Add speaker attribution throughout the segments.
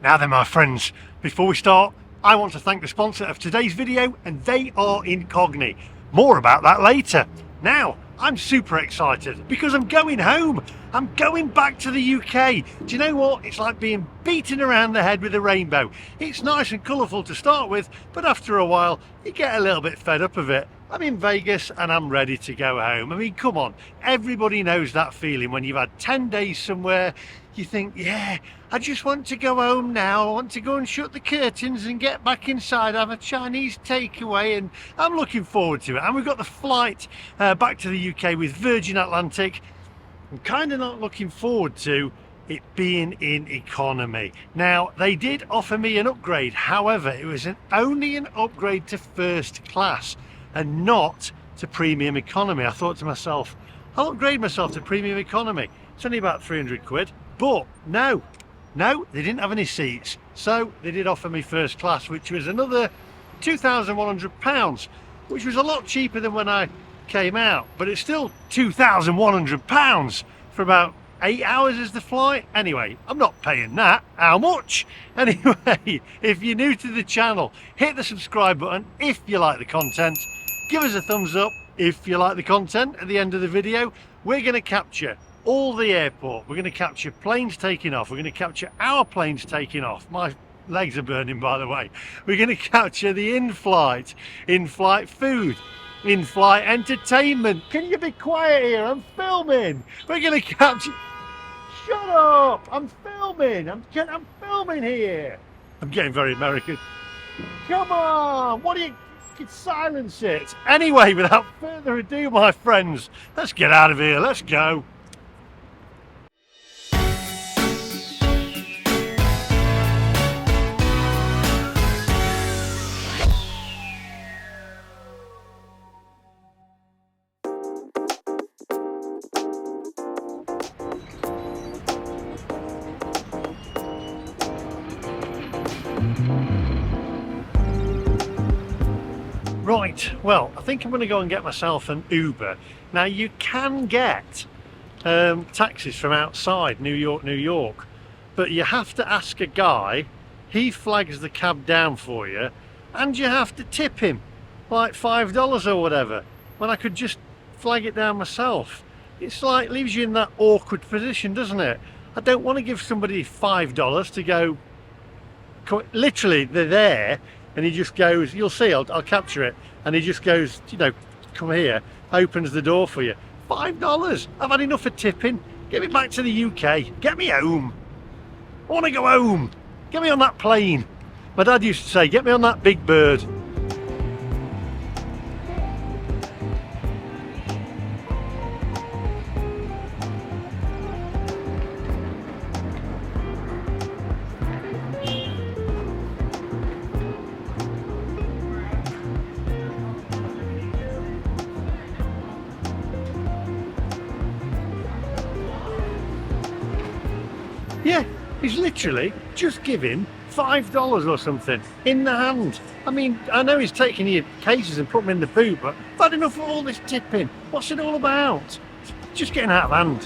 Speaker 1: Now then, my friends, before we start, I want to thank the sponsor of today's video, and they are Incogni. More about that later. Now, I'm super excited because I'm going home. I'm going back to the UK. Do you know what? It's like being beaten around the head with a rainbow. It's nice and colourful to start with, but after a while, you get a little bit fed up of it. I'm in Vegas and I'm ready to go home. I mean, come on. Everybody knows that feeling when you've had 10 days somewhere. You think, yeah, I just want to go home now. I want to go and shut the curtains and get back inside, have a Chinese takeaway, and I'm looking forward to it. And we've got the flight back to the UK with Virgin Atlantic. I'm kind of not looking forward to it being in economy. Now, they did offer me an upgrade. However, it was only an upgrade to first class and not to premium economy. I thought to myself, I'll upgrade myself to premium economy. It's only about 300 quid. But no, they didn't have any seats. So they did offer me first class, which was another £2,100, which was a lot cheaper than when I came out. But it's still £2,100 for about 8 hours is the flight. Anyway, I'm not paying that. How much? Anyway, if you're new to the channel, hit the subscribe button if you like the content. Give us a thumbs up if you like the content. At the end of the video, we're going to capture all the airport. We're going to capture planes taking off. We're going to capture our planes taking off. My legs are burning, by the way. We're going to capture the in-flight food, in-flight entertainment. Can you be quiet here? I'm filming. We're going to capture... Shut up! I'm filming. I'm filming here. I'm getting very American. Come on! What do you... Silence it. Anyway, without further ado, my friends, let's get out of here. Let's go. Right, well, I think I'm going to go and get myself an Uber. Now, you can get taxis from outside New York, but you have to ask a guy. He flags the cab down for you, and you have to tip him like $5 or whatever, when I could just flag it down myself. It's like, leaves you in that awkward position, doesn't it? I don't want to give somebody $5 to go, literally, they're there, and he just goes, you'll see, I'll capture it, and he just goes, you know, come here, opens the door for you. $5. I've had enough of tipping. Get me back to the UK. Get me home. I want to go home. Get me on that plane. My dad used to say, get me on that big bird. Yeah, he's literally just giving $5 or something in the hand. I mean, I know he's taking your cases and putting them in the boot, but I've had enough of all this tipping. What's it all about? It's just getting out of hand.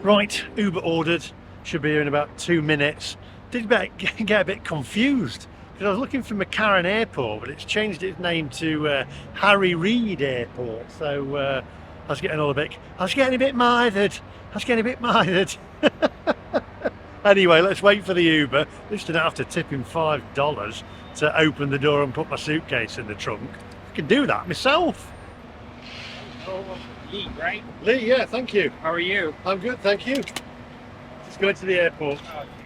Speaker 1: Right, Uber ordered. Should be here in about 2 minutes. Did get a bit confused because I was looking for McCarran Airport, but it's changed its name to Harry Reid Airport. So I was getting a bit mithered. Anyway, let's wait for the Uber. At least I don't have to tip him $5 to open the door and put my suitcase in the trunk. I can do that myself.
Speaker 2: Oh, Lee, right?
Speaker 1: Lee, yeah, thank you.
Speaker 2: How are you?
Speaker 1: I'm good, thank you. Let's go into the airport.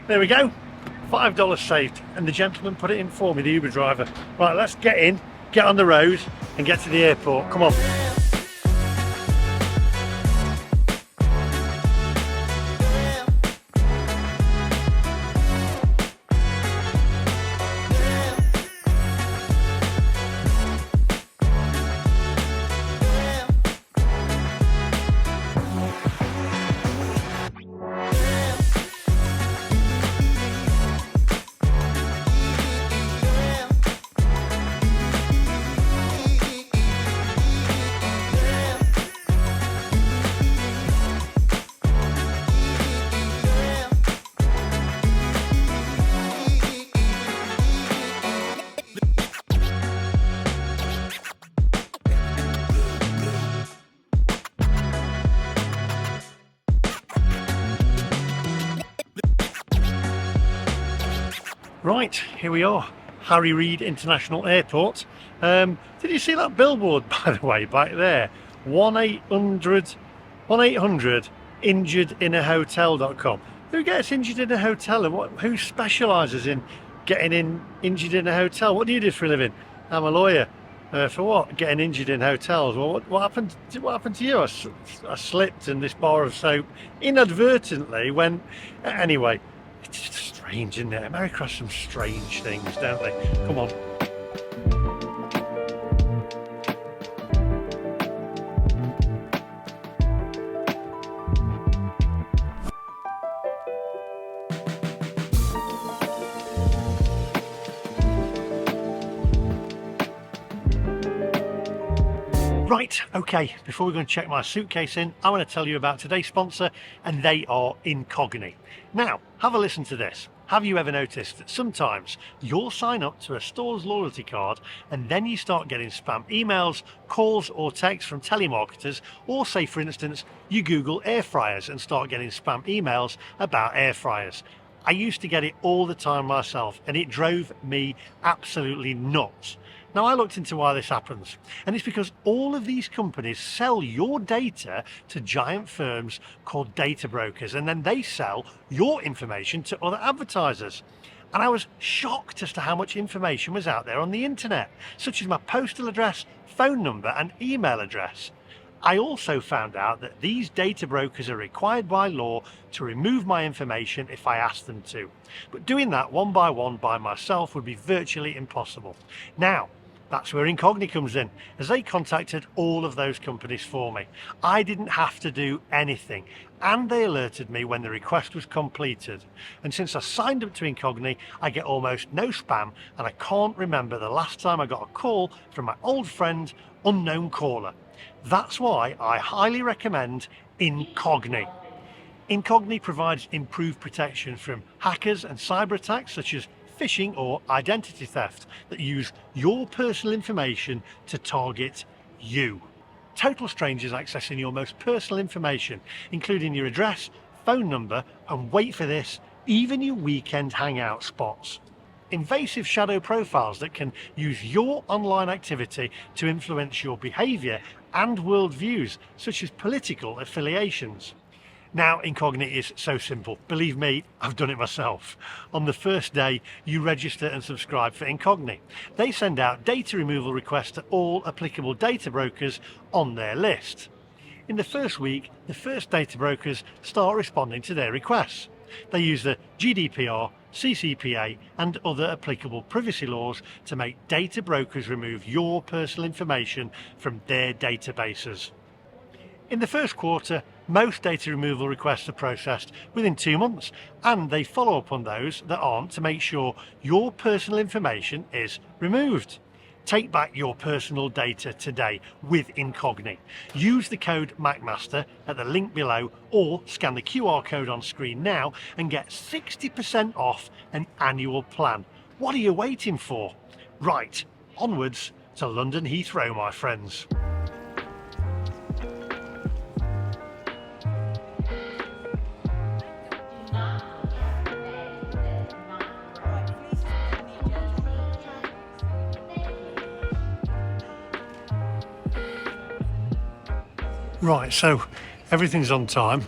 Speaker 1: There we go. $5 saved, and the gentleman put it in for me, the Uber driver. Right, let's get in, get on the road, and get to the airport. Come on. Right, here we are, Harry Reid International Airport. Did you see that billboard, by the way, back there? 1-800 injured in a hotel.com. Who gets injured in a hotel, and who specialises in getting injured in a hotel? What do you do for a living? I'm a lawyer. For what? Getting injured in hotels. Well, what happened? What happened to you? I slipped, and this bar of soap inadvertently went. Anyway, it's just strange, isn't it? America has some strange things, don't they? Come on. Right, okay, before we go and check my suitcase in, I want to tell you about today's sponsor, and they are Incogni. Now, have a listen to this. Have you ever noticed that sometimes you'll sign up to a store's loyalty card and then you start getting spam emails, calls or texts from telemarketers, or say for instance, you Google air fryers and start getting spam emails about air fryers? I used to get it all the time myself, and it drove me absolutely nuts. Now, I looked into why this happens, and it's because all of these companies sell your data to giant firms called data brokers, and then they sell your information to other advertisers. And I was shocked as to how much information was out there on the internet, such as my postal address, phone number and email address. I also found out that these data brokers are required by law to remove my information if I ask them to. But doing that one by one by myself would be virtually impossible. Now, that's where Incogni comes in, as they contacted all of those companies for me. I didn't have to do anything, and they alerted me when the request was completed. And since I signed up to Incogni, I get almost no spam, and I can't remember the last time I got a call from my old friend, unknown caller. That's why I highly recommend Incogni. Incogni provides improved protection from hackers and cyber attacks such as phishing or identity theft that use your personal information to target you. Total strangers accessing your most personal information, including your address, phone number, and wait for this, even your weekend hangout spots. Invasive shadow profiles that can use your online activity to influence your behaviour and worldviews, such as political affiliations. Now, Incogni is so simple. Believe me, I've done it myself. On the first day, you register and subscribe for Incogni. They send out data removal requests to all applicable data brokers on their list. In the first week, the first data brokers start responding to their requests. They use the GDPR, CCPA and other applicable privacy laws to make data brokers remove your personal information from their databases. In the first quarter, most data removal requests are processed within 2 months, and they follow up on those that aren't to make sure your personal information is removed. Take back your personal data today with Incogni. Use the code MacMaster at the link below, or scan the QR code on screen now and get 60% off an annual plan. What are you waiting for? Right, onwards to London Heathrow, my friends. Right, so everything's on time.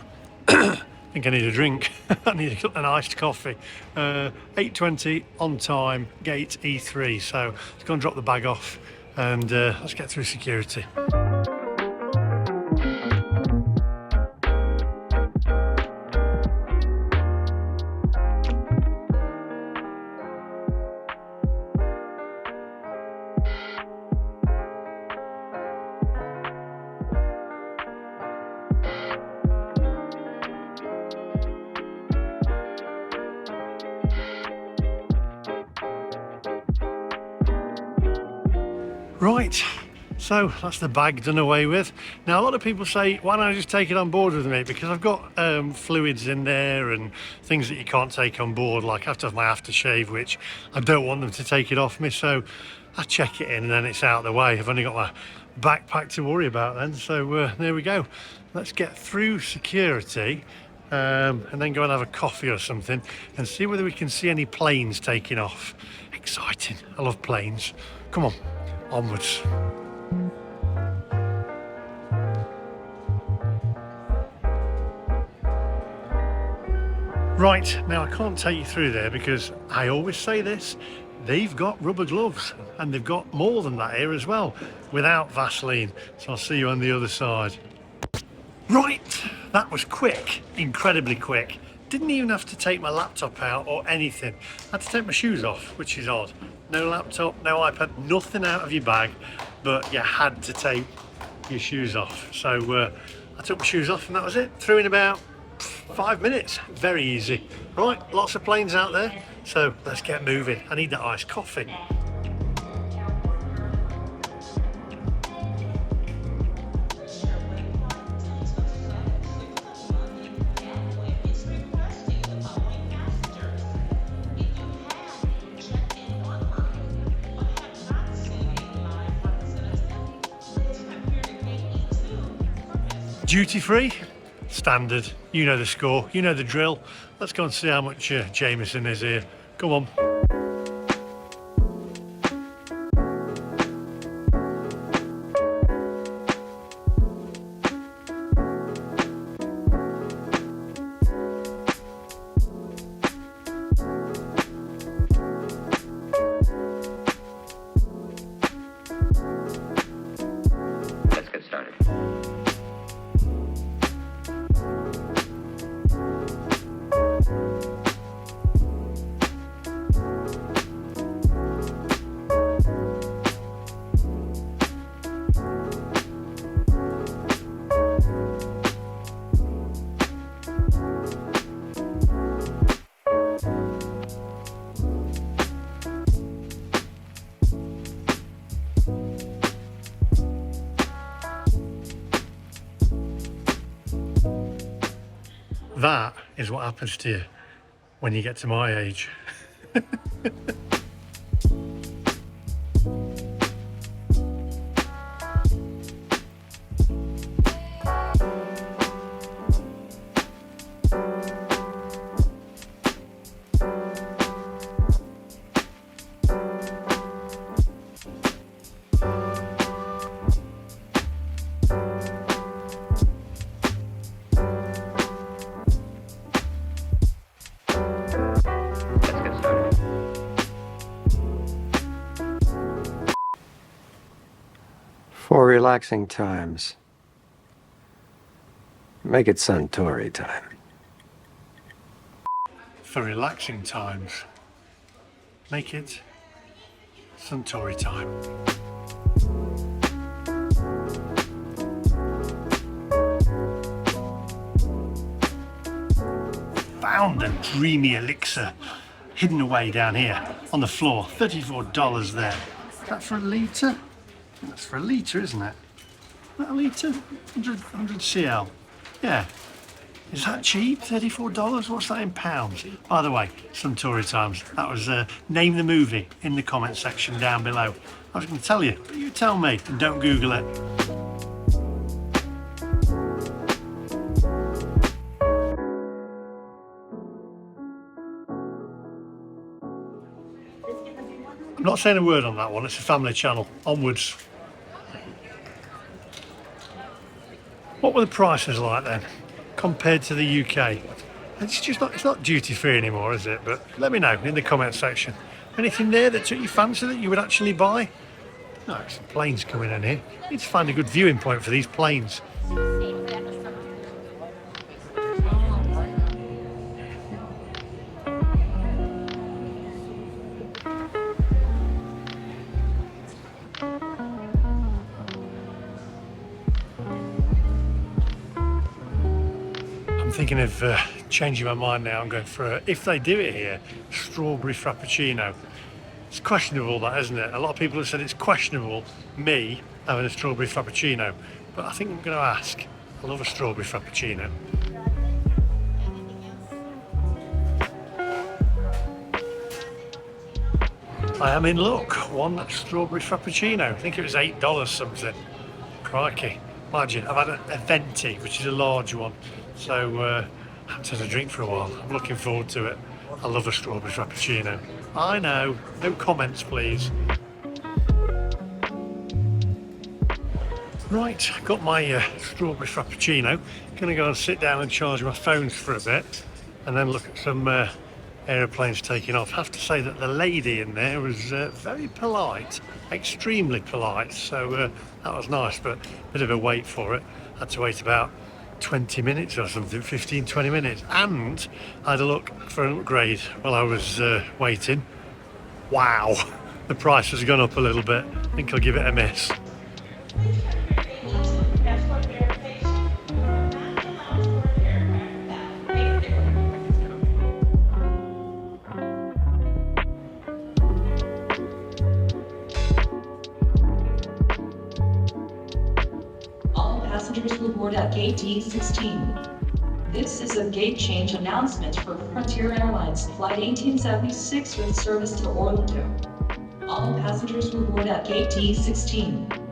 Speaker 1: I think I need a drink. I need an iced coffee. 8:20 on time, gate E3. So let's go and drop the bag off and let's get through security. Right, so that's the bag done away with. Now, a lot of people say, why don't I just take it on board with me? Because I've got fluids in there and things that you can't take on board, like I have to have my aftershave, which I don't want them to take it off me, so I check it in and then it's out of the way. I've only got my backpack to worry about then, so there we go. Let's get through security and then go and have a coffee or something and see whether we can see any planes taking off. Exciting. I love planes. Come on, onwards. Right, now I can't take you through there because I always say this, they've got rubber gloves and they've got more than that here as well, without Vaseline. So I'll see you on the other side. Right, that was quick, incredibly quick. Didn't even have to take my laptop out or anything. I had to take my shoes off, which is odd. No laptop, no iPad, nothing out of your bag, but you had to take your shoes off. So I took my shoes off and that was it. Through in about 5 minutes, very easy. Right, lots of planes out there, so let's get moving. I need that iced coffee. Duty free, standard, you know the score, you know the drill. Let's go and see how much Jameson is here. Come on.
Speaker 3: Let's get started.
Speaker 1: That is what happens to you when you get to my age.
Speaker 4: For relaxing times, make it Suntory time.
Speaker 1: For relaxing times, make it Suntory time. Found a dreamy elixir hidden away down here on the floor. $34 there. Is that for a litre? That's for a litre, isn't it? Is that a litre? 100 CL. Yeah. Is that cheap? $34? What's that in pounds? By the way, Suntory times. That was name the movie in the comment section down below. I was going to tell you, but you tell me and don't Google it. I'm not saying a word on that one, it's a family channel. Onwards. What were the prices like then, compared to the UK? It's not duty free anymore, is it? But let me know in the comment section. Anything there that took your fancy that you would actually buy? No, some planes coming in here. Need to find a good viewing point for these planes. I'm thinking of changing my mind now. I'm going for, if they do it here, strawberry frappuccino. It's questionable that, isn't it? A lot of people have said it's questionable, me having a strawberry frappuccino. But I think I'm going to ask. I love a strawberry frappuccino. I am in luck. One strawberry frappuccino. I think it was $8 something. Crikey. Imagine, I've had a venti, which is a large one. So haven't had a drink for a while. I'm looking forward to it. I love a strawberry frappuccino. I know. No comments, please. Right, got my strawberry frappuccino. Gonna go and sit down and charge my phones for a bit, and then look at some aeroplanes taking off. I have to say that the lady in there was very polite, extremely polite. So that was nice, but a bit of a wait for it. Had to wait about 20 minutes or something, 15-20 minutes, and I had a look for an upgrade while I was waiting. Wow, the price has gone up a little bit. I think I'll give it a miss.
Speaker 5: Passengers will board at gate D16. This is a gate change announcement for Frontier Airlines Flight 1876 with service to Orlando. All passengers will board at gate D16.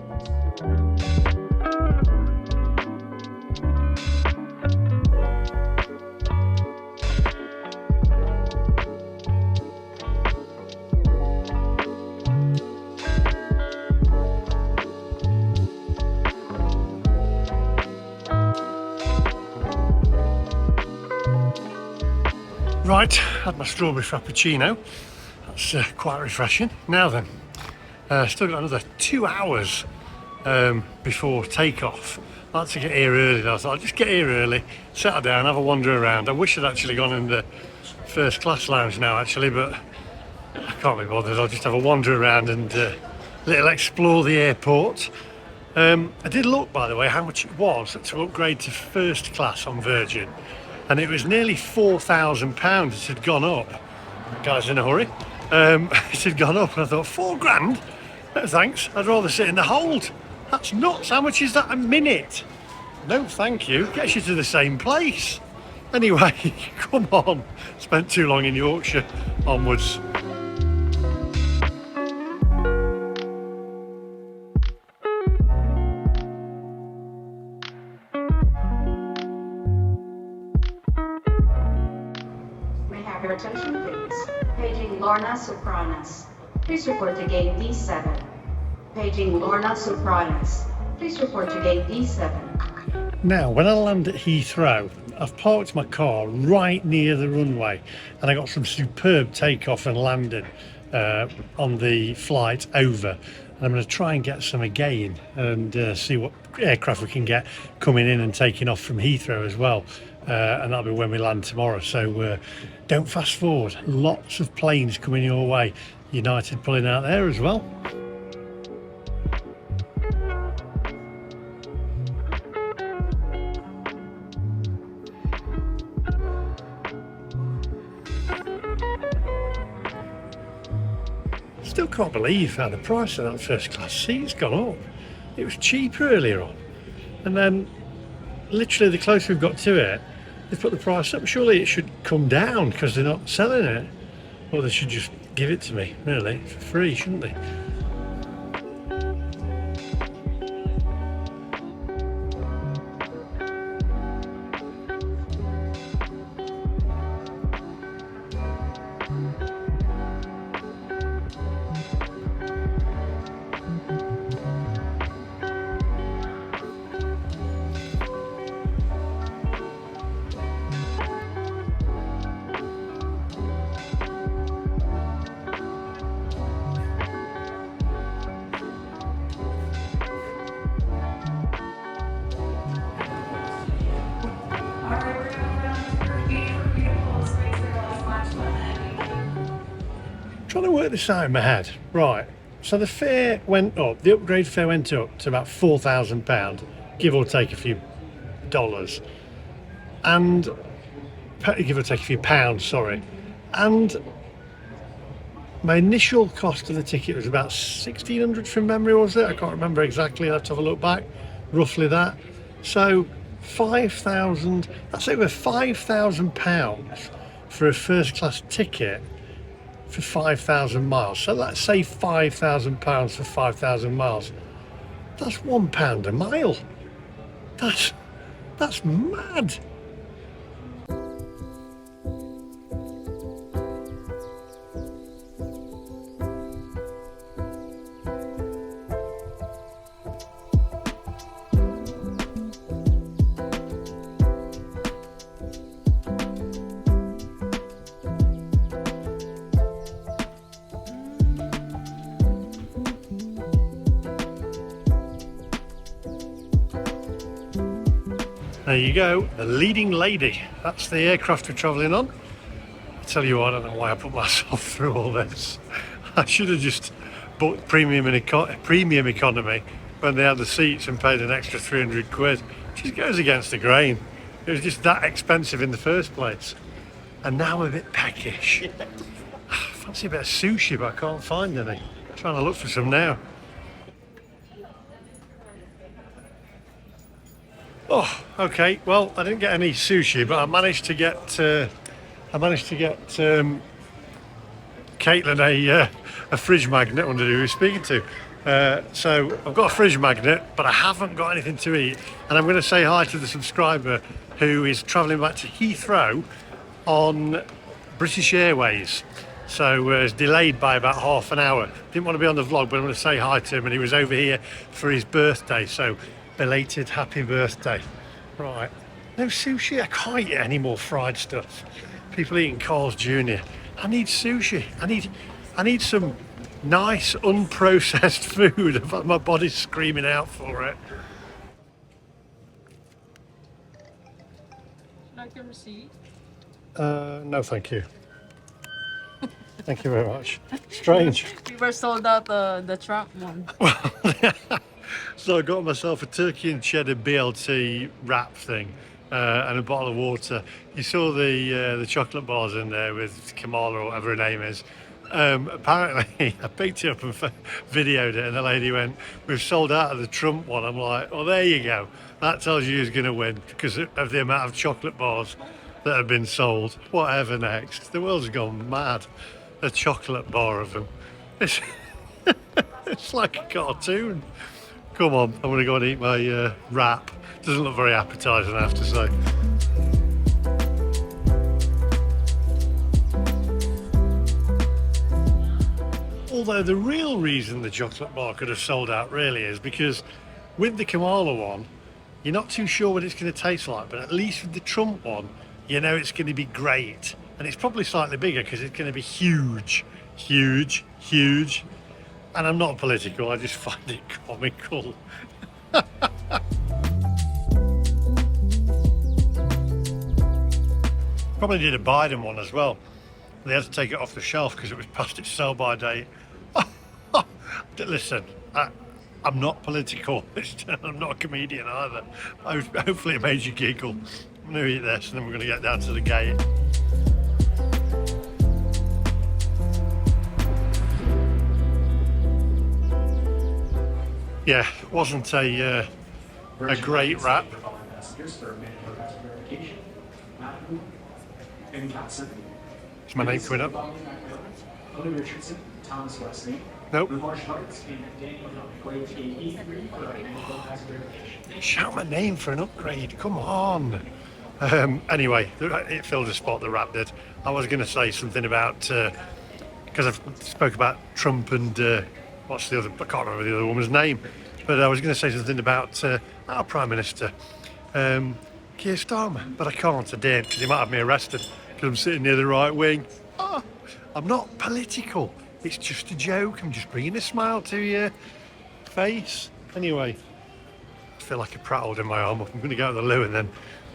Speaker 1: Right, had my strawberry frappuccino. That's quite refreshing. Now then, still got another 2 hours before takeoff. I like to get here early. I thought I'll just get here early, settle down, have a wander around. I wish I'd actually gone in the first class lounge now actually, but I can't be bothered. I'll just have a wander around and little explore the airport. I did look, by the way, how much it was to upgrade to first class on Virgin, and it was nearly £4,000. It had gone up. Guy's in a hurry. It had gone up, and I thought, £4,000? No thanks, I'd rather sit in the hold. That's nuts. How much is that a minute? No thank you, gets you to the same place. Anyway, come on. Spent too long in Yorkshire. Onwards.
Speaker 6: Your attention, please. Paging Lorna Sopranos. Please report to gate D7. Paging Lorna Sopranos. Please report to gate D7.
Speaker 1: Now, when I land at Heathrow, I've parked my car right near the runway, and I got some superb takeoff and landing on the flight over. And I'm going to try and get some again and see what aircraft we can get coming in and taking off from Heathrow as well. And that'll be when we land tomorrow. So don't fast forward. Lots of planes coming your way. United pulling out there as well. Still can't believe how the price of that first class seat's gone up. It was cheaper earlier on, and then literally the closer we've got to it, they've put the price up. Surely it should come down because they're not selling it. Or they should just give it to me, really, for free, shouldn't they? Trying to work this out in my head. Right, so the fare went up, the upgrade fare went up to about £4,000, give or take a few dollars, and give or take a few pounds, sorry. And my initial cost of the ticket was about $1,600 from memory, was it? I can't remember exactly, I'll have to have a look back, roughly that. So 5,000, that's over £5,000 for a first class ticket for 5,000 miles. So let's say £5,000 for 5,000 miles. That's £1 a mile. That's mad. There you go, the Leading Lady. That's the aircraft we're travelling on. I tell you what, I don't know why I put myself through all this. I should have just booked premium economy when they had the seats and paid an extra 300 quid. It just goes against the grain. It was just that expensive in the first place. And now I'm a bit peckish. I fancy a bit of sushi, but I can't find any. I'm trying to look for some now. Oh, okay. Well, I didn't get any sushi, but I managed to get Caitlin a fridge magnet. Wonder who we were speaking to. So I've got a fridge magnet, but I haven't got anything to eat. And I'm going to say hi to the subscriber who is travelling back to Heathrow on British Airways. So it's delayed by about half an hour. Didn't want to be on the vlog, but I'm going to say hi to him. And he was over here for his birthday. So belated happy birthday. Right. No sushi. I can't eat any more fried stuff. People eating Carl's Jr. I need sushi. I need some nice unprocessed food. My body's screaming out for it.
Speaker 7: Like a receipt?
Speaker 1: No, thank you. Thank you very much. Strange.
Speaker 7: We were sold out the Trump one.
Speaker 1: So I got myself a turkey and cheddar BLT wrap thing and a bottle of water. You saw the chocolate bars in there with Kamala or whatever her name is. Apparently, I picked it up and videoed it, and the lady went, "We've sold out of the Trump one." I'm like, well, there you go. That tells you who's going to win because of the amount of chocolate bars that have been sold. Whatever next. The world's gone mad. A chocolate bar of them. It's like a cartoon. Come on, I'm going to go and eat my wrap. Doesn't look very appetising, I have to say. Although the real reason the chocolate bar could have sold out really is because with the Kamala one, you're not too sure what it's going to taste like, but at least with the Trump one, you know it's going to be great. And it's probably slightly bigger because it's going to be huge, huge, huge. And I'm not political, I just find it comical. Probably did a Biden one as well. They had to take it off the shelf because it was past its sell-by date. Listen, I'm not political. I'm not a comedian either. Hopefully it made you giggle. I'm going to eat this and then we're going to get down to the gate. Yeah, wasn't a great wrap. Is my name coming up? Nope. Shout my name for an upgrade, come on. Anyway, it filled a spot, the rap did. I was going to say something about, because I spoke about Trump and, what's the other, I can't remember the other woman's name, but I was going to say something about our Prime Minister, Keir Starmer, but I can't today because he might have me arrested because I'm sitting near the right wing. Oh, I'm not political. It's just a joke. I'm just bringing a smile to your face. Anyway, I feel like a prat holding my arm up. I'm going to go to the loo and then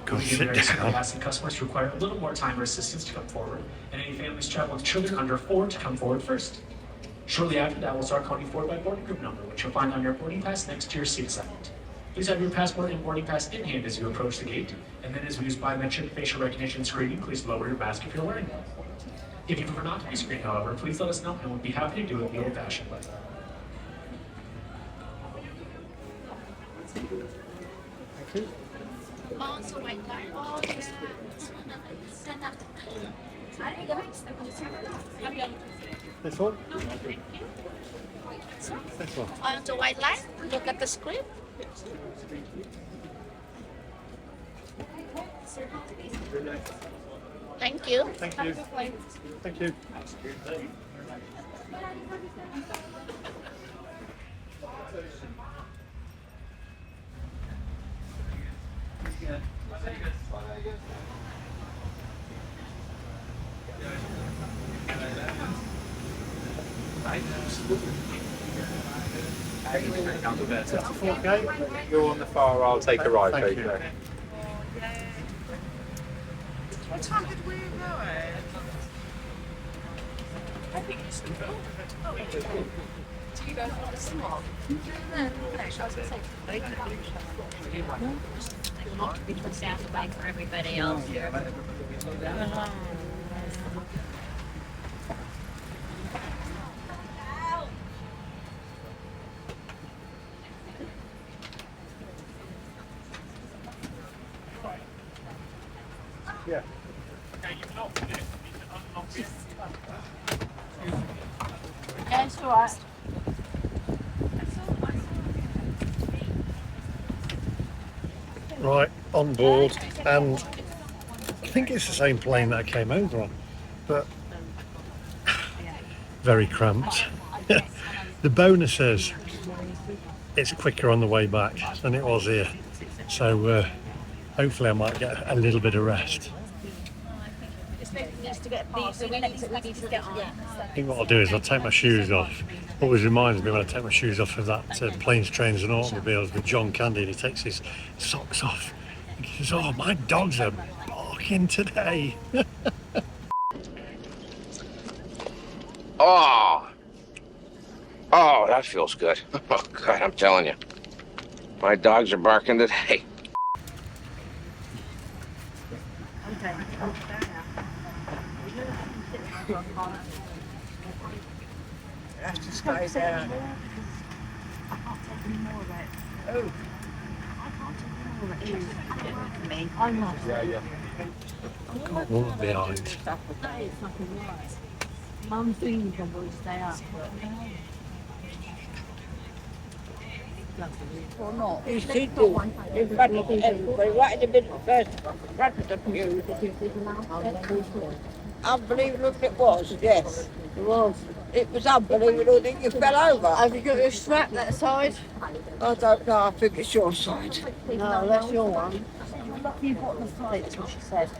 Speaker 1: go and sit down.
Speaker 8: Asking customers to require a little more time or assistance to come forward, and any families traveling with children under 4 to come forward first. Shortly after that, we'll start calling you forward by boarding group number, which you'll find on your boarding pass next to your seat assignment. Please have your passport and boarding pass in hand as you approach the gate, and then as we use biometric facial recognition screening, please lower your mask if you're wearing one. If you prefer not to be screened, however, please let us know, and we'll be happy to do it the old-fashioned way.
Speaker 1: This one? This one.
Speaker 9: On the white line, look at the screen. Thank you.
Speaker 1: Thank you. Thank you.
Speaker 10: You're on the far, I'll take a right,
Speaker 1: Thank
Speaker 10: please.
Speaker 1: you.
Speaker 7: What time did we go at? I think it's still cool. Oh, wait. Do you guys want to smoke? No, I was going to say,
Speaker 9: Because sound away for everybody else here.
Speaker 1: Yeah.
Speaker 7: yeah, it's alright.
Speaker 1: Right, on board, and I think it's the same plane that I came over on, but very cramped. The bonus is it's quicker on the way back than it was here, so hopefully I might get a little bit of rest. I think what I'll do is I'll take my shoes off. Always reminds me when I take my shoes off of that Planes, Trains and Automobiles with John Candy, and he takes his socks off. He says, "Oh, my dogs are barking today."
Speaker 2: Oh, that feels good. Oh, God, I'm telling you. My dogs are barking today.
Speaker 7: Okay.
Speaker 10: That's just go down.
Speaker 7: I can't take any more of it.
Speaker 10: Oh,
Speaker 7: I can't take any more of it. Me. I'm not.
Speaker 1: Got one behind.
Speaker 7: That is fucking right. Mum's doing the boys stay up.
Speaker 10: or not. He's sitting in front of everybody, right in the middle, first front of the pew. Unbelievable it was, yes. It was. It was unbelievable that you fell over.
Speaker 7: Have you got your strap that side?
Speaker 10: I don't know, I think it's your side.
Speaker 7: No, that's your one. You're lucky you got on the flight, that's what she said.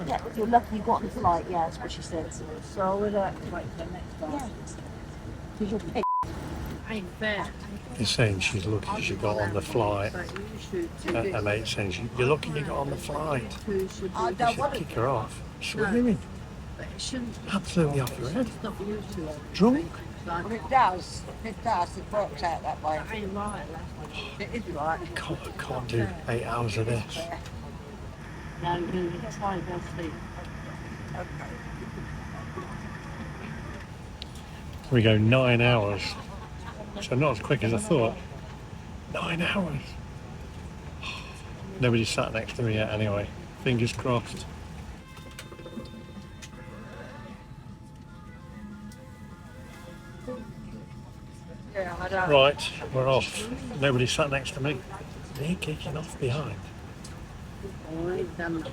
Speaker 7: Yeah, you're lucky you got on the flight, yeah, that's what she said. So we'll have to wait for the next one. Because you're pissed. Ain't fair.
Speaker 1: He's saying she's lucky she got on the flight. Her mate's saying, "You're lucky you got on the flight."
Speaker 10: I
Speaker 1: You
Speaker 10: don't
Speaker 1: should
Speaker 10: want
Speaker 1: kick her off. Swimming.
Speaker 7: But it shouldn't.
Speaker 1: Absolutely off your head.
Speaker 7: Stop you to
Speaker 1: Drunk.
Speaker 10: Well, it does. It does. It works out that way.
Speaker 7: That ain't right.
Speaker 10: It is right.
Speaker 1: Can't do 8 hours of this.
Speaker 7: No, you try and go to sleep.
Speaker 1: We go 9 hours. So not as quick as I thought. 9 hours. Nobody sat next to me yet anyway. Fingers crossed.
Speaker 10: Yeah, I don't.
Speaker 1: Right, we're off. Nobody sat next to me. They're kicking off behind.
Speaker 7: Oh, I ain't done that.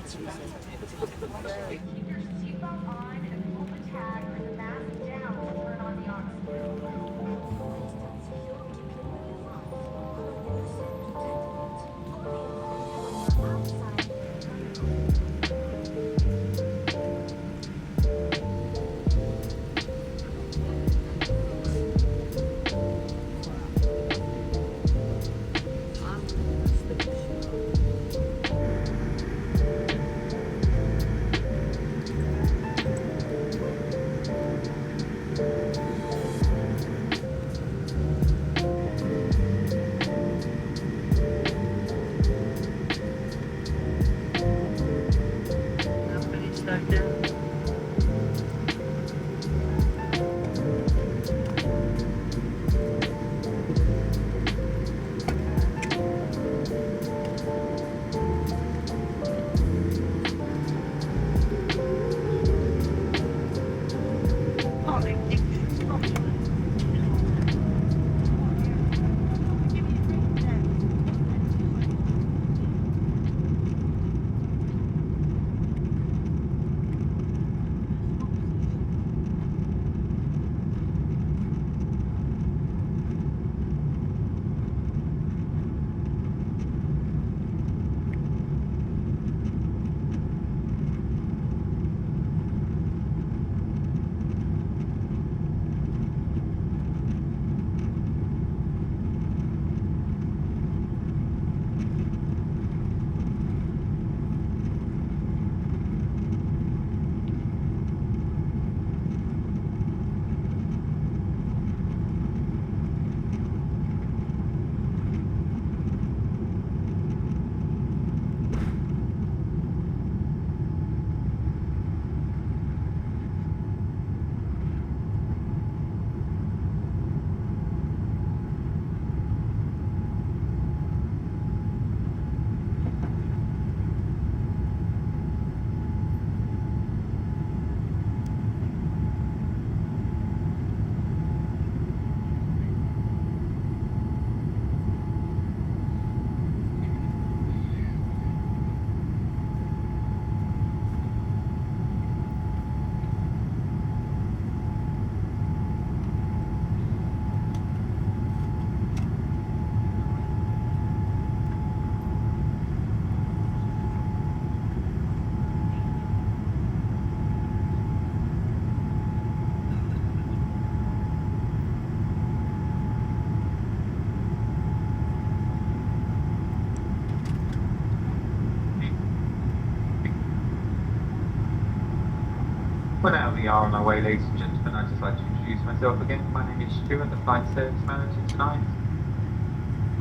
Speaker 11: Well, now we are on our way, ladies and gentlemen. I'd just like to introduce myself again. My name is Stuart, the flight service manager tonight.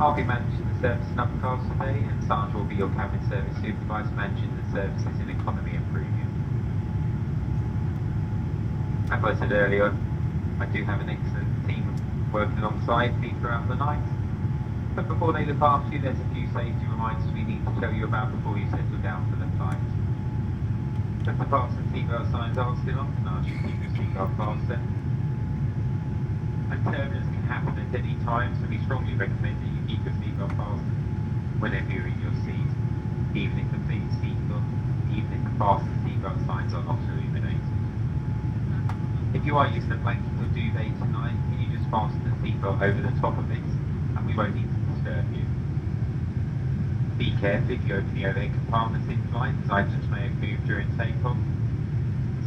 Speaker 11: I'll be managing the service in upper class today, and Sarge will be your cabin service supervisor managing the services in economy and premium. As I said earlier, I do have an excellent team working alongside me throughout the night. But before they look after you, there's a few safety reminders we need to tell you about before you settle down for the flight. If the fasten seatbelt signs are still on, then I should keep your seatbelt fastened. And turbulence can happen at any time, so we strongly recommend that you keep your seatbelt fastened whenever you're in your seat, even if the even if the fasten seatbelt signs are not illuminated. If you are using a blanket or duvet tonight, can you just fasten the seatbelt over the top of it, and we won't need to disturb you. Be careful if you open the overhead compartments in flight, as items may have moved during takeoff.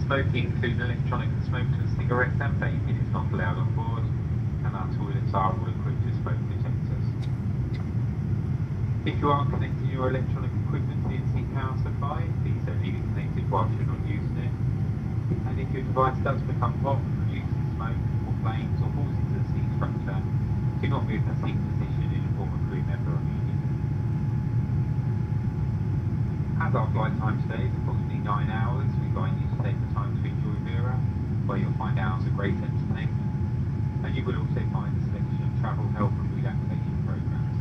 Speaker 11: Smoking, including electronic and smokeless cigarettes and vaping, is not allowed on board, and our toilets are all equipped with smoke detectors. If you are connecting your electronic equipment to the power supply, please don't leave it connected whilst you're not using it. And if your device does become hot, producing smoke or flames or falls into the seat structure, do not move the seat position and inform a crew member immediately. As our flight time today is approximately 9 hours, we invite you to take the time to enjoy Vera, where you'll find hours of great entertainment, and you will also find a selection of travel, health and relaxation programs.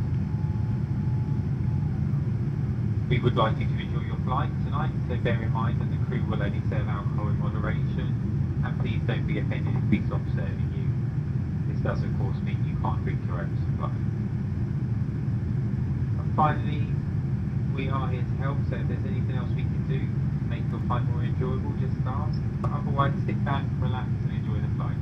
Speaker 11: We would like you to enjoy your flight tonight, so bear in mind that the crew will only serve alcohol in moderation, and please don't be offended if we stop serving you. This does of course mean you can't drink your own supply. And finally, we are here to help, so if there's anything else we can do to make your flight more enjoyable, just ask. But otherwise, sit back, relax and enjoy the flight.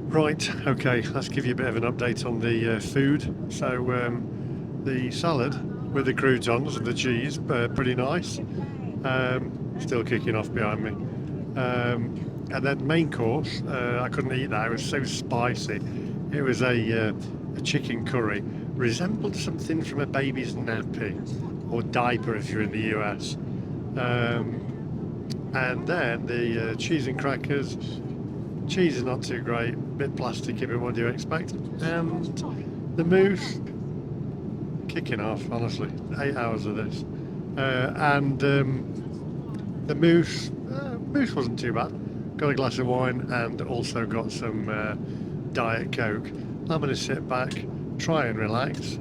Speaker 1: Right, okay, let's give you a bit of an update on the food. So the salad with the croutons and the cheese, pretty nice. Still kicking off behind me. And then main course, I couldn't eat that, it was so spicy. It was a chicken curry, resembled something from a baby's nappy or diaper if you're in the US. And then the cheese and crackers. Cheese is not too great, a bit plasticky, but what do you expect? And the mousse, kicking off, honestly, 8 hours of this. And the mousse wasn't too bad. Got a glass of wine and also got some Diet Coke. I'm going to sit back, try and relax,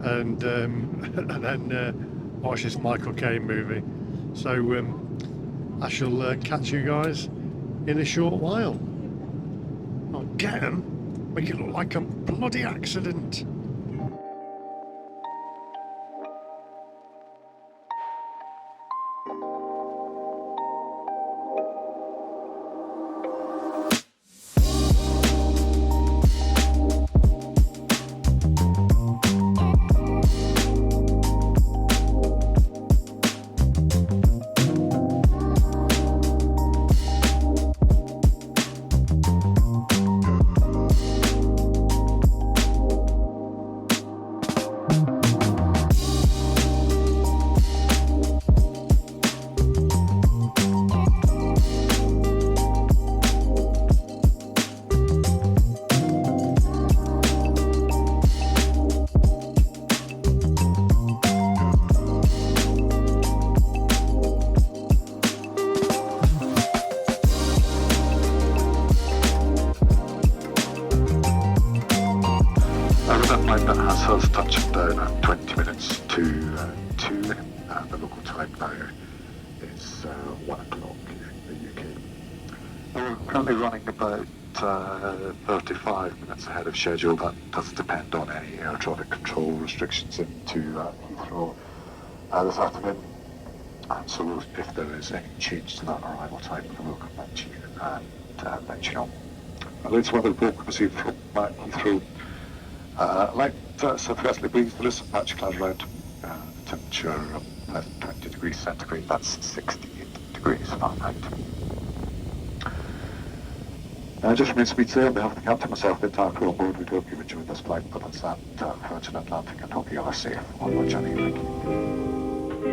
Speaker 1: and then watch this Michael Caine movie. So I shall catch you guys in a short while. Oh, get him! Make it look like a bloody accident.
Speaker 12: 2, and the local time now is 1 o'clock in the UK. We're currently running about 35 minutes ahead of schedule. That does depend on any air traffic control restrictions into Heathrow this afternoon. And so if there is any change to that arrival time, we'll come back to you and let you know. Latest weather report received from Heathrow. Light southwesterly breeze, there is some patchy cloud around. Temperature pleasant 20 degrees centigrade, that's 68 degrees Fahrenheit. Just remains for me to say on behalf of the captain, myself, the entire crew on board, we do hope you've enjoyed this flight with us at Virgin Atlantic and hope you are safe on your journey. Thank you.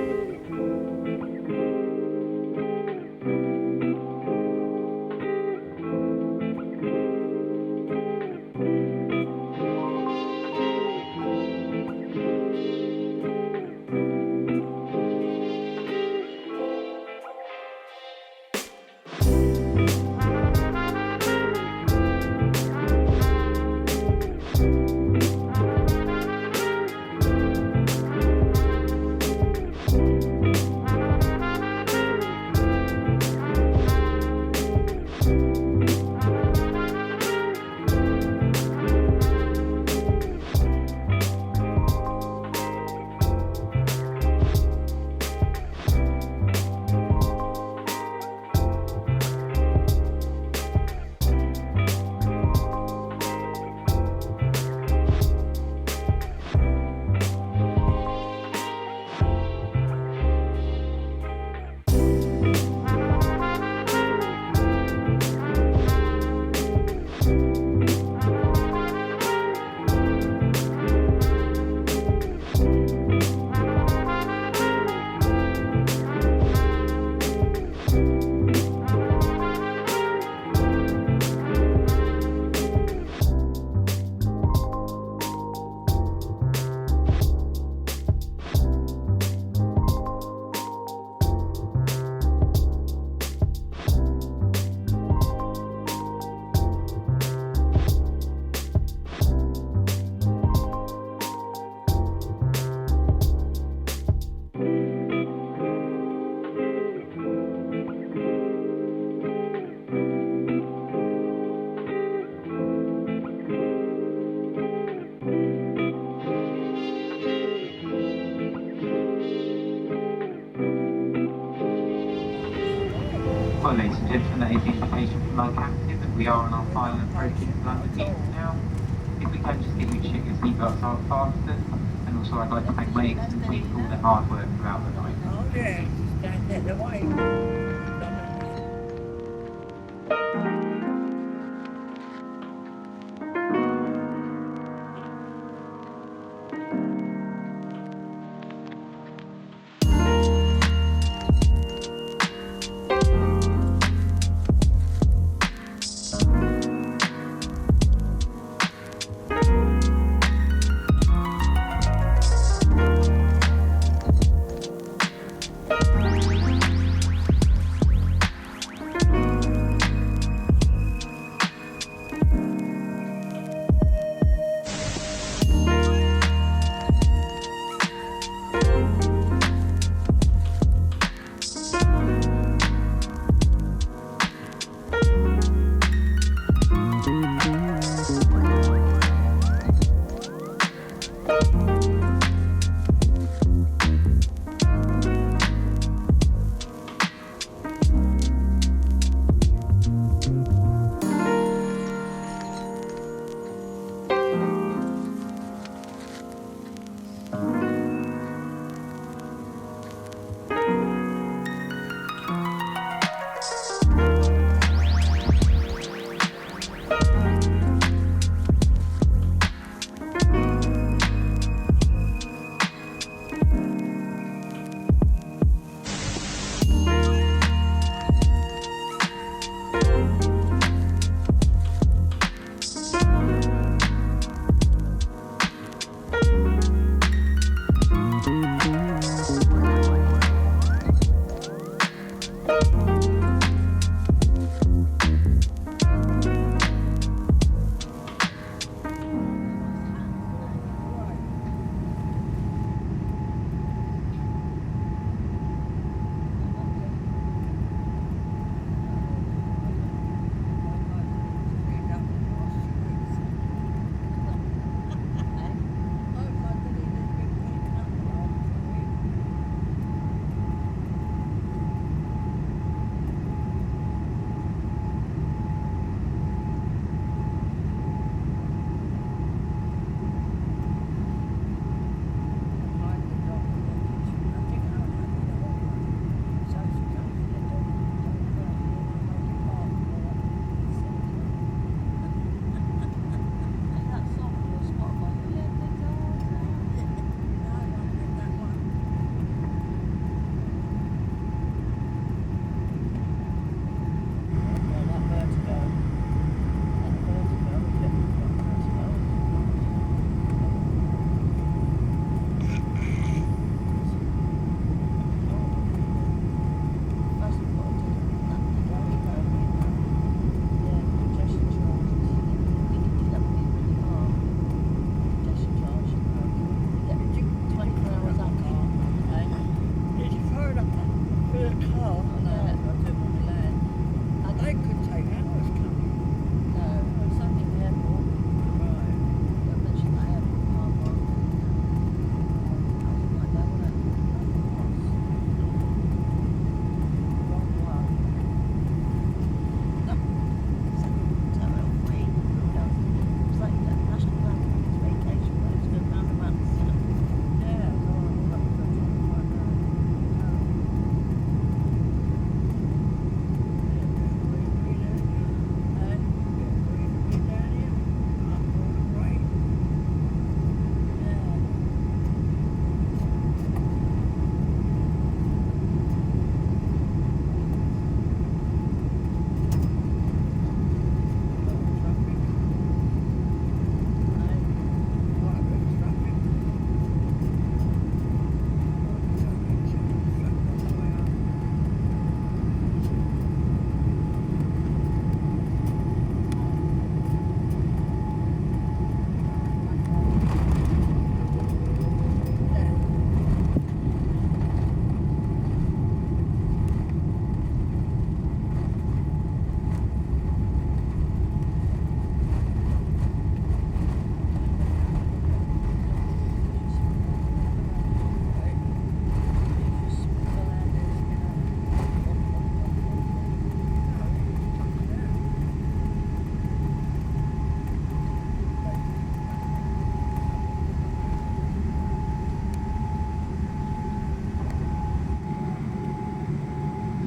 Speaker 11: Well, ladies and gentlemen, that is the indication from our captain that we are on our final approach into London Heathrow now. If we can just get you to check your seatbelts are fastened, and also I'd like to thank my excellent team for all their hard work throughout the night.
Speaker 10: Oh yeah, stand at the way.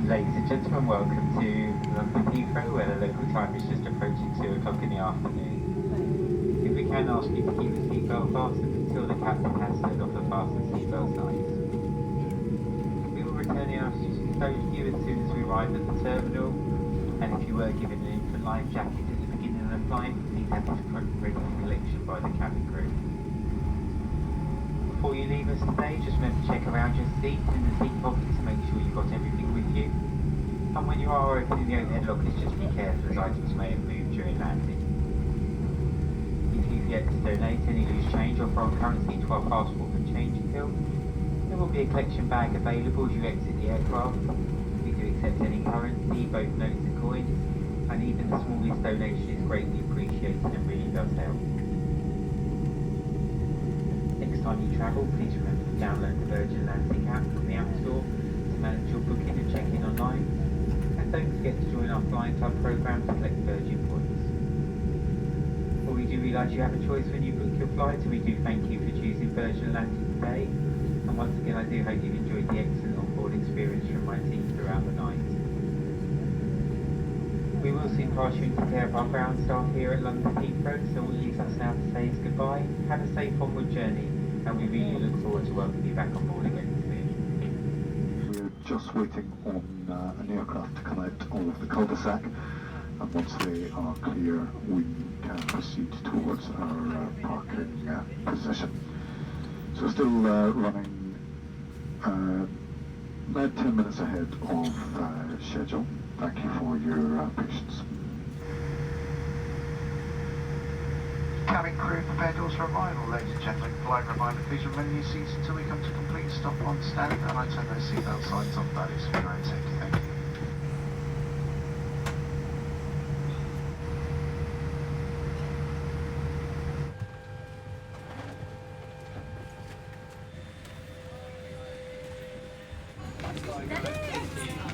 Speaker 11: Ladies and gentlemen, welcome to London Heathrow, where the local time is just approaching 2 o'clock in the afternoon. If we can ask you to keep the seatbelt fastened until the captain has said off the fasten seatbelt signs. We will return the oxygen stowed to you as soon as we arrive at the terminal, and if you were given an infant life jacket at the beginning of the flight, please have this ready for collection by the cabin crew. Before you leave us today, just remember to check around your seat in the seat pocket to make sure you've got everything with you. And when you are opening the overhead lockers, just be careful as items may have moved during landing. If you've yet to donate any loose change or foreign currency to our passport and changing till, there will be a collection bag available as you exit the aircraft. We do accept any currency, both notes and coins, and even the smallest donation is greatly appreciated and really does help. Next time you travel, please remember to download the Virgin Atlantic app from the App Store to manage your booking and check-in online. And don't forget to join our Flying Club program to collect Virgin points. Well, we do realise you have a choice when you book your flight, and we do thank you for choosing Virgin Atlantic today. And once again, I do hope you've enjoyed the excellent onboard experience from my team throughout the night. We will soon pass you into care of our ground staff here at London Heathrow, so all it leaves us now to say is goodbye. Have a safe onward journey, and we really look forward to welcoming you back on board again soon.
Speaker 12: We're just waiting on an aircraft to collect all of the cul-de-sac, and once they are clear, we can proceed towards our parking position. So still running about 10 minutes ahead of schedule. Thank you for your patience.
Speaker 13: Cabin crew, prepare doors for arrival. Ladies and gentlemen, flight reminder, please remain in your seats until we come to complete stop on stand, and I turn those seatbelt signs off. That is for your own safety. Thank you.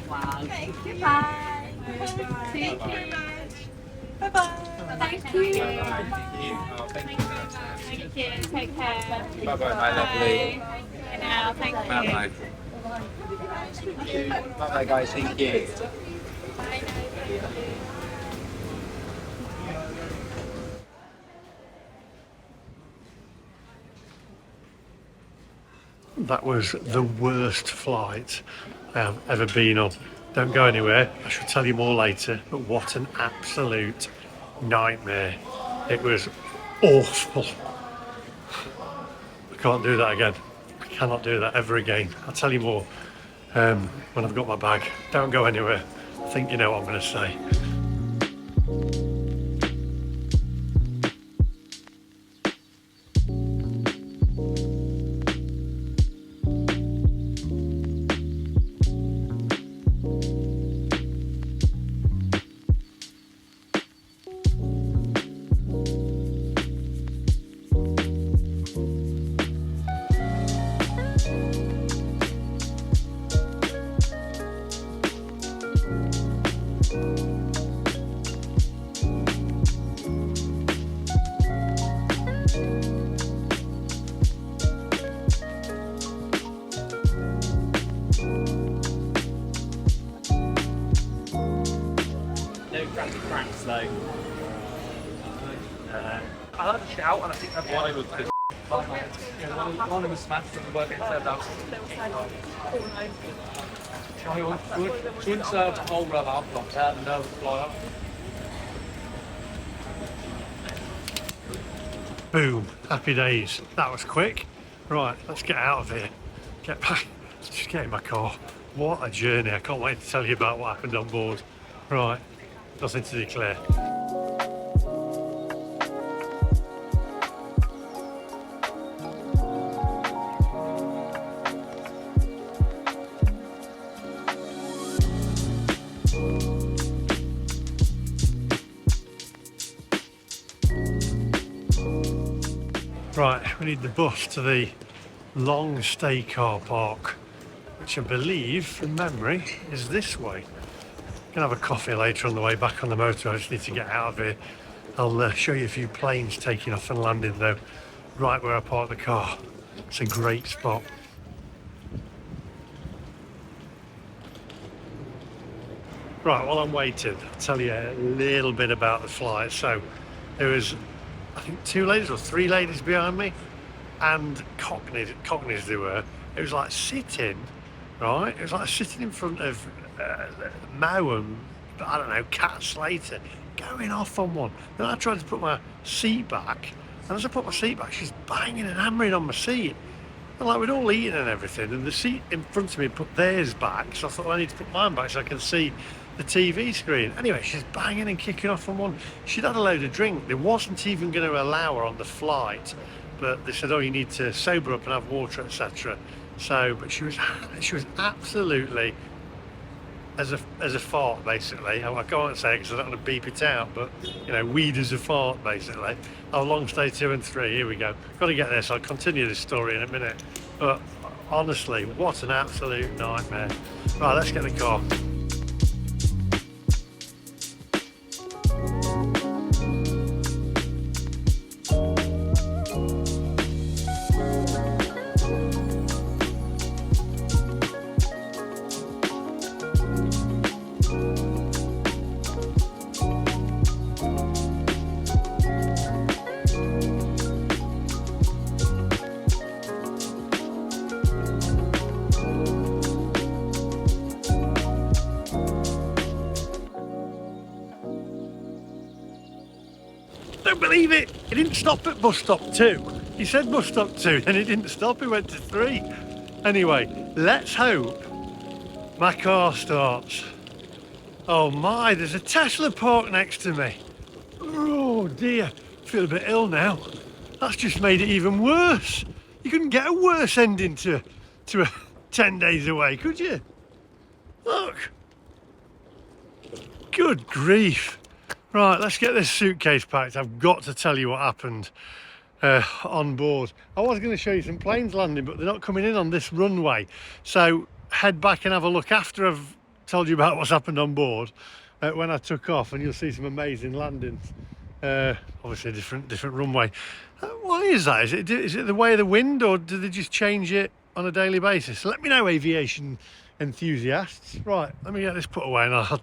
Speaker 9: Wow. Thank you. Bye. Thank you very much. Bye-bye. Thank you. Thank you. Take care.
Speaker 2: Bye-bye, my lovely.
Speaker 9: Bye now. Thank you.
Speaker 2: Bye-bye. Bye-bye, guys. Thank you.
Speaker 1: That was the worst flight I have ever been on. Don't go anywhere, I shall tell you more later, but what an absolute nightmare. It was awful. I can't do that again. I cannot do that ever again. I'll tell you more when I've got my bag. Don't go anywhere. I think you know what I'm going to say.
Speaker 8: Cracks though. I heard a shout and I think that's why was one of them smashed and the work itself out. She wouldn't serve the whole rub out, blocked out and nerves fly up.
Speaker 1: Boom, happy days. That was quick. Right, let's get out of here. Get back, just get in my car. What a journey. I can't wait to tell you about what happened on board. Right, nothing to declare. Right, we need the bus to the long stay car park, which I believe, from memory, is this way. Can have a coffee later on the way back on the motor. I just need to get out of here. I'll show you a few planes taking off and landing though, right where I parked the car. It's a great spot. Right, while I'm waiting, I'll tell you a little bit about the flight. So there was, I think, 2 ladies or 3 ladies behind me, and cockneys they were. It was like sitting, right? It was like sitting in front of Mo and, I don't know, Cat Slater, going off on one. Then I tried to put my seat back, and as I put my seat back, she's banging and hammering on my seat. And like, we'd all eaten and everything, and the seat in front of me put theirs back, so I thought, well, I need to put mine back so I can see the TV screen. Anyway, she's banging and kicking off on one. She'd had a load of drink. They wasn't even going to allow her on the flight, but they said, oh, you need to sober up and have water, etc. So, but she was absolutely as a fart, basically. I can't say it because I don't want to beep it out, but you know, weed as a fart, basically. Oh, long stay 2 and 3. Here we go. Got to get this. I'll continue this story in a minute. But honestly, what an absolute nightmare. Right, let's get the car. Don't believe it! He didn't stop at bus stop 2. He said bus stop 2, then he didn't stop, he went to 3. Anyway, let's hope my car starts. Oh my, there's a Tesla parked next to me. Oh dear, I feel a bit ill now. That's just made it even worse. You couldn't get a worse ending to a 10 days away, could you? Look. Good grief. Right, let's get this suitcase packed. I've got to tell you what happened on board. I was going to show you some planes landing, but they're not coming in on this runway. So head back and have a look after I've told you about what's happened on board when I took off, and you'll see some amazing landings. Obviously a different runway. Why is that? Is it the way of the wind, or do they just change it on a daily basis? Let me know, aviation enthusiasts. Right, let me get this put away and I'll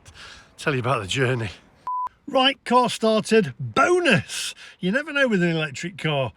Speaker 1: tell you about the journey. Right, car started. Bonus! You never know with an electric car.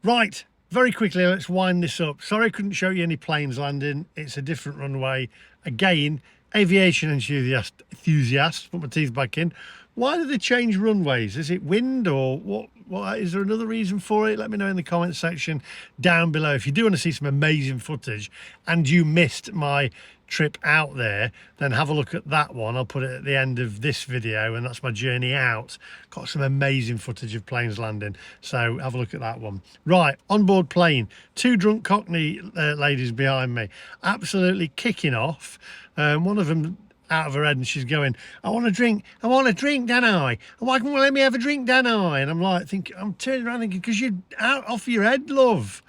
Speaker 1: Right, very quickly, let's wind this up. Sorry I couldn't show you any planes landing. It's a different runway. Again, aviation enthusiasts, put my teeth back in. Why do they change runways? Is it wind, or what? Is there another reason for it? Let me know in the comment section down below. If you do want to see some amazing footage and you missed my trip out there, then have a look at that one. I'll put it at the end of this video, and that's my journey out. Got some amazing footage of planes landing, so have a look at that one. Right, onboard plane, 2 drunk Cockney ladies behind me, absolutely kicking off. One of them out of her head, and she's going, I want a drink, don't I? Why can't you let me have a drink, don't I? And I'm like, I'm turning around thinking, because you're out off your head, love.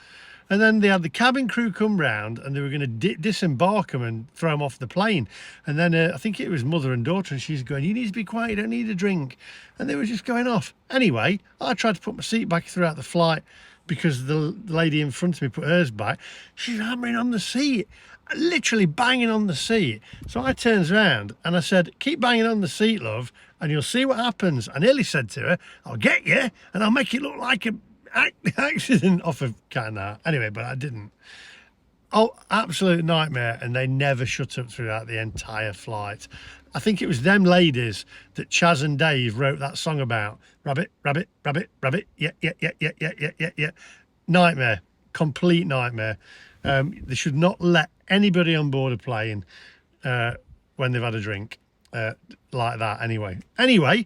Speaker 1: And then they had the cabin crew come round, and they were going to disembark them and throw them off the plane. And then I think it was mother and daughter, and she's going, you need to be quiet, you don't need a drink. And they were just going off. Anyway, I tried to put my seat back throughout the flight because the lady in front of me put hers back. She's hammering on the seat, literally banging on the seat. So I turns around and I said, keep banging on the seat, love, and you'll see what happens. I nearly said to her, I'll get you and I'll make it look like a accident off of Canada. Anyway, but I didn't. Oh, absolute nightmare. And they never shut up throughout the entire flight. I think it was them ladies that Chaz and Dave wrote that song about. Rabbit, rabbit, rabbit, rabbit. Yeah. Nightmare. Complete nightmare. They should not let anybody on board a plane when they've had a drink like that. Anyway,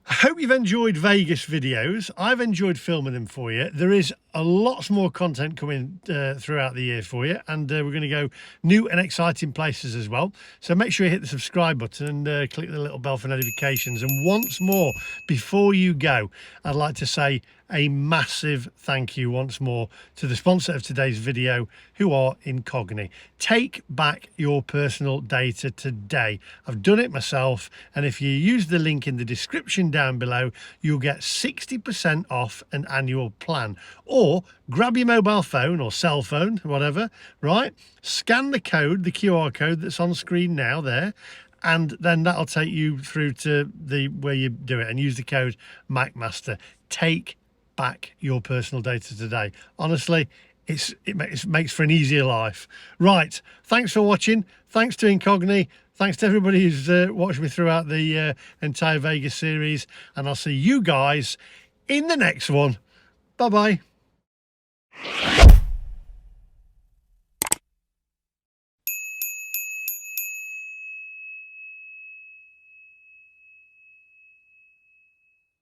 Speaker 1: I hope you've enjoyed Vegas videos. I've enjoyed filming them for you. There is lots more content coming throughout the year for you, and we're going to go new and exciting places as well. So make sure you hit the subscribe button and click the little bell for notifications. And once more, before you go, I'd like to say a massive thank you once more to the sponsor of today's video, who are Incogni. Take back your personal data today. I've done it myself, and if you use the link in the description down below, you'll get 60% off an annual plan. Or grab your mobile phone or cell phone, whatever, right? Scan the code, the QR code that's on screen now there, and then that'll take you through to the where you do it, and use the code MacMaster. Take back your personal data today. Honestly, it makes for an easier life. Right, thanks for watching. Thanks to Incogni. Thanks to everybody who's watched me throughout the entire Vegas series, and I'll see you guys in the next one. Bye bye.